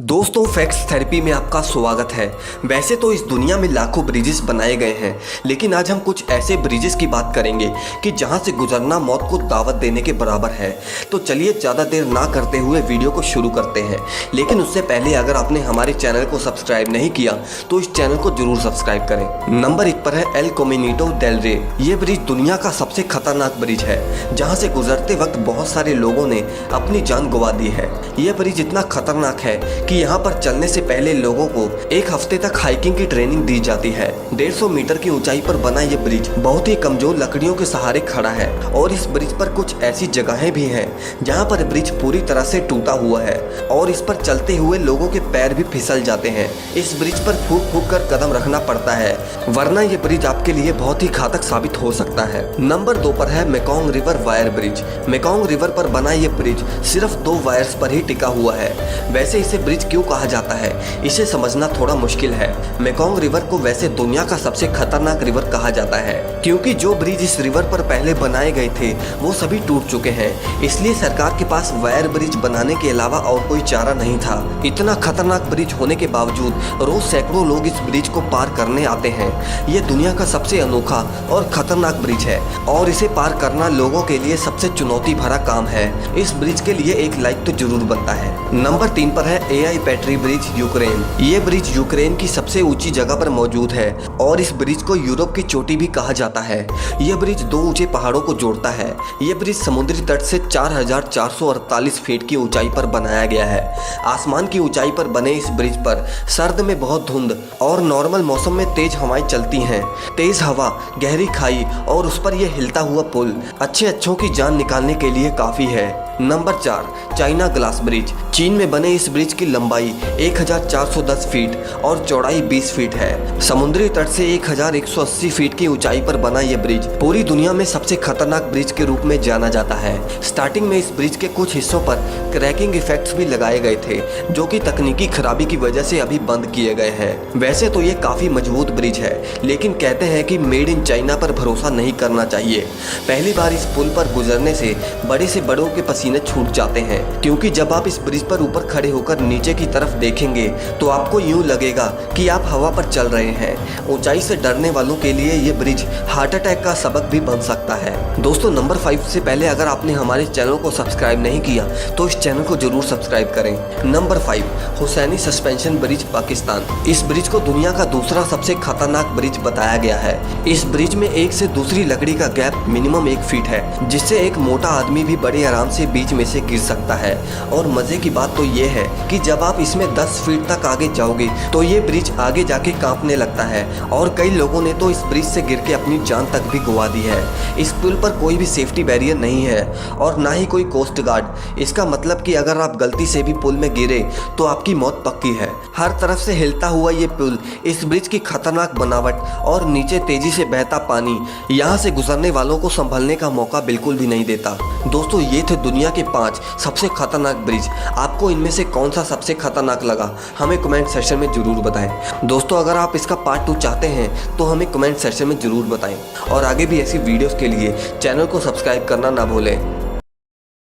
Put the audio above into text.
दोस्तों, facts therapy में आपका स्वागत है। वैसे तो इस दुनिया में लाखों ब्रिजेस बनाए गए हैं, लेकिन आज हम कुछ ऐसे ब्रिजेस की बात करेंगे कि जहां से गुजरना मौत को दावत देने के बराबर है। तो चलिए ज़्यादा देर ना करते हुए वीडियो को शुरू करते हैं। लेकिन उससे पहले अगर आपने हमारे चैनल को सब्सक्राइब नहीं किया तो इस चैनल को जरूर सब्सक्राइब करें। नंबर 1 पर है एल कोमिनिटो डेल रे। ये ब्रिज दुनिया का सबसे खतरनाक ब्रिज है, जहाँ से गुजरते वक्त बहुत सारे लोगों ने अपनी जान गंवा दी है। यह ब्रिज इतना खतरनाक है कि यहाँ पर चलने से पहले लोगों को एक हफ्ते तक हाइकिंग की ट्रेनिंग दी जाती है। 150 मीटर की ऊंचाई पर बना ये ब्रिज बहुत ही कमजोर लकड़ियों के सहारे खड़ा है और इस ब्रिज पर कुछ ऐसी जगहें भी हैं जहाँ पर ब्रिज पूरी तरह से टूटा हुआ है और इस पर चलते हुए लोगों के पैर भी फिसल जाते हैं। इस ब्रिज पर फूक फूक कर कदम रखना पड़ता है, वरना ये ब्रिज आपके लिए बहुत ही घातक साबित हो सकता है। नंबर 2 पर है Mekong river wire bridge. Mekong river पर बना ये ब्रिज सिर्फ 2 वायर्स पर ही टिका हुआ है। वैसे इसे ब्रिज क्यों कहा जाता है, इसे समझना थोड़ा मुश्किल है। मेकोंग रिवर को वैसे दुनिया का सबसे खतरनाक रिवर कहा जाता है, क्योंकि जो ब्रिज इस रिवर पर पहले बनाए गए थे वो सभी टूट चुके हैं। इसलिए सरकार के पास वायर ब्रिज बनाने के अलावा और कोई चारा नहीं था। इतना खतरनाक ब्रिज होने के बावजूद रोज सैकड़ों लोग इस ब्रिज को पार करने आते हैं। ये दुनिया का सबसे अनोखा और खतरनाक ब्रिज है और इसे पार करना लोगों के लिए सबसे चुनौती भरा काम है। इस ब्रिज के लिए एक लाइक तो जरूर बनता है। नंबर 3 पर है एआई पैट्री ब्रिज यूक्रेन। ये ब्रिज यूक्रेन की सबसे ऊंची जगह पर मौजूद है और इस ब्रिज को यूरोप की चोटी भी कहा जाता है। यह ब्रिज 2 ऊंचे पहाड़ों को जोड़ता है। यह ब्रिज समुद्री तट से 4448 फीट की ऊंचाई पर बनाया गया है। आसमान की ऊंचाई पर बने इस ब्रिज पर सर्द में बहुत धुंध और नॉर्मल मौसम में तेज हवाएं चलती हैं। तेज हवा, गहरी खाई और उस पर यह हिलता हुआ पुल अच्छों की जान निकालने के लिए काफी है। Number 4 China glass bridge. चीन में बने इस ब्रिज की लंबाई 1410 फीट और चौड़ाई 20 फीट है। समुद्री तट से 1180 फीट की ऊंचाई पर बना यह ब्रिज पूरी दुनिया में सबसे खतरनाक ब्रिज के रूप में जाना जाता है। स्टार्टिंग में इस ब्रिज के कुछ हिस्सों पर क्रैकिंग इफेक्ट्स भी लगाए गए थे, जो कि तकनीकी खराबी की वजह से अभी बंद किए गए हैं। वैसे तो ये काफी मजबूत ब्रिज है, लेकिन कहते हैं कि मेड इन चाइना पर भरोसा नहीं करना चाहिए। पहली बार इस पुल पर गुजरने से बड़े से बड़ों के पसीने छूट जाते हैं, क्योंकि जब आप इस ब्रिज पर ऊपर खड़े होकर नीचे की तरफ देखेंगे तो आपको यूं लगेगा कि आप हवा पर चल रहे हैं। ऊंचाई से डरने वालों के लिए ये ब्रिज हार्ट अटैक का सबक भी बन सकता है। दोस्तों, नंबर 5 से पहले अगर आपने हमारे चैनल को सब्सक्राइब नहीं किया तो इस चैनल को जरूर सब्सक्राइब करें। Number 5 Hussaini suspension bridge Pakistan. इस ब्रिज को दुनिया का दूसरा सबसे खतरनाक ब्रिज बताया गया है। इस ब्रिज में एक से दूसरी लकड़ी का गैप मिनिमम 1 फीट है, जिससे एक मोटा आदमी भी बड़े आराम से बीच में से गिर सकता है। और मजे की बात तो ये है कि जब आप इसमें 10 फीट तक आगे जाओगे तो ये ब्रिज आगे जाके कांपने लगता है और कई लोगों ने तो इस ब्रिज से गिर के अपनी जान तक भी गंवा दी है। इस पुल पर कोई भी सेफ्टी बैरियर नहीं है और ना ही कोई कोस्ट गार्ड। इसका मतलब कि अगर आप गलती से भी पुल में गिरे तो आपकी मौत पक्की है। हर तरफ से हिलता हुआ ये पुल, इस ब्रिज की खतरनाक बनावट और नीचे तेजी से बहता पानी यहाँ से गुजरने वालों को संभलने का मौका बिल्कुल भी नहीं देता। दोस्तों, ये थे दुनिया के 5 सबसे खतरनाक ब्रिज। आपको इनमें से कौन सा सबसे खतरनाक लगा, हमें कमेंट सेक्शन में जरूर बताएं। दोस्तों, अगर आप इसका पार्ट 2 चाहते हैं तो हमें कमेंट सेक्शन में जरूर बताएं और आगे भी ऐसी वीडियोस के लिए चैनल को सब्सक्राइब करना ना भूलें।